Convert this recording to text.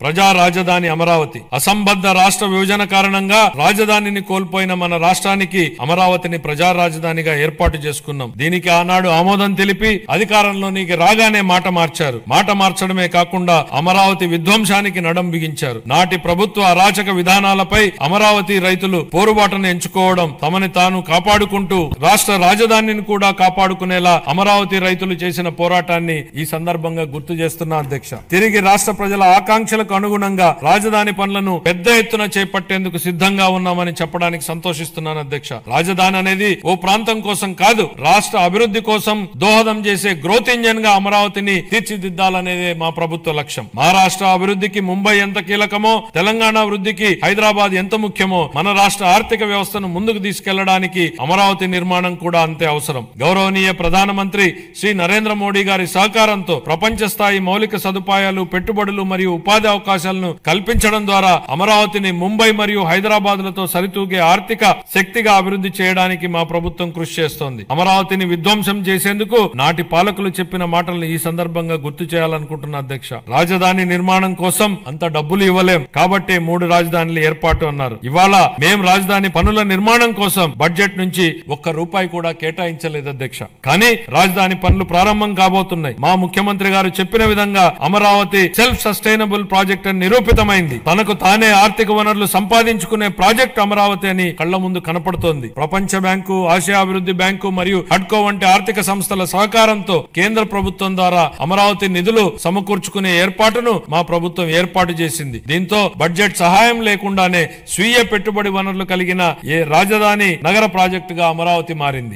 ప్రజా రాజధాని అమరావతి. అసంబద్ధ రాష్ట్ర విభజన కారణంగా రాజధానిని కోల్పోయిన మన రాష్ట్రానికి అమరావతిని ప్రజా రాజధానిగా ఏర్పాటు చేసుకున్నాం. దీనికి ఆనాడు ఆమోదం తెలిపి అధికారంలోనికి రాగానే మాట మార్చారు. మాట మార్చడమే కాకుండా అమరావతి విధ్వంసానికి నడం బిగించారు. నాటి ప్రభుత్వ అరాచక విధానాలపై అమరావతి రైతులు పోరుబాటను ఎంచుకోవడం, తమని తాను కాపాడుకుంటూ రాష్ట్ర రాజధానిని కూడా కాపాడుకునేలా అమరావతి రైతులు చేసిన పోరాటాన్ని ఈ సందర్భంగా గుర్తు చేస్తున్నా అధ్యక్ష. తిరిగి రాష్ట్ర ప్రజల ఆకాంక్షలకు అనుగుణంగా రాజధాని పనులను పెద్ద ఎత్తున చేపట్టేందుకు సిద్ధంగా ఉన్నామని చెప్పడానికి సంతోషిస్తున్నాను అధ్యక్ష. రాజధాని అనేది ఓ ప్రాంతం కోసం కాదు, రాష్ట్ర అభివృద్ధి కోసం దోహదం చేసే గ్రోత్ ఇంజన్ గా అమరావతిని తీర్చిదిద్దాలనేదే మా ప్రభుత్వ లక్ష్యం. మహారాష్ట్ర అభివృద్ధికి ముంబై ఎంత కీలకమో, తెలంగాణ అభివృద్ధికి హైదరాబాద్ ఎంత ముఖ్యమో, మన రాష్ట్ర ఆర్థిక వ్యవస్థను ముందుకు తీసుకెళ్లడానికి అమరావతి నిర్మాణం కూడా అంతే అవసరం. గౌరవనీయ ప్రధానమంత్రి శ్రీ నరేంద్ర మోడీ గారి సహకారంతో ప్రపంచ స్థాయి మౌలిక సదుపాయాలు, పెట్టుబడులు మరియు ఉపాధి అవకాశాలను కల్పించడం ద్వారా అమరావతిని ముంబై మరియు హైదరాబాద్లతో సరితూగే ఆర్థిక శక్తిగా అభివృద్ధి చేయడానికి మా ప్రభుత్వం కృషి చేస్తోంది. అమరావతిని విధ్వంసం చేసేందుకు నాటి పాలకులు చెప్పిన మాటలను ఈ సందర్భంగా గుర్తు చేయాలనుకుంటున్నా అధ్యక్ష. రాజధాని నిర్మాణం కోసం అంత డబ్బులు ఇవ్వలేం కాబట్టి 3 రాజధానులు ఏర్పాటు అన్నారు. ఇవాళ మేం రాజధాని పనుల నిర్మాణం కోసం బడ్జెట్ నుంచి ₹1 కూడా కేటాయించలేదు అధ్యక్ష. కానీ రాజధాని పనులు ప్రారంభం కాబోతున్నాయి. మా ముఖ్యమంత్రి గారు చెప్పిన విధంగా అమరావతి సెల్ఫ్ సస్టైనబుల్ ప్రాజెక్ట్ అని నిరూపితమైంది. తనకు తానే ఆర్థిక వనరులు సంపాదించుకునే ప్రాజెక్ట్ అమరావతి అని కళ్ల ముందు కనపడుతోంది. ప్రపంచ బ్యాంకు, ఆసియా అభివృద్ధి బ్యాంకు మరియు హడ్కో వంటి ఆర్థిక సంస్థల సహకారంతో కేంద్ర ప్రభుత్వం ద్వారా అమరావతి నిధులు సమకూర్చుకునే ఏర్పాటును మా ప్రభుత్వం ఏర్పాటు చేసింది. దీంతో బడ్జెట్ సహాయం లేకుండానే స్వీయ పెట్టుబడి వనరులు కలిగిన ఏ రాజధాని నగర ప్రాజెక్టుగా అమరావతి మారింది.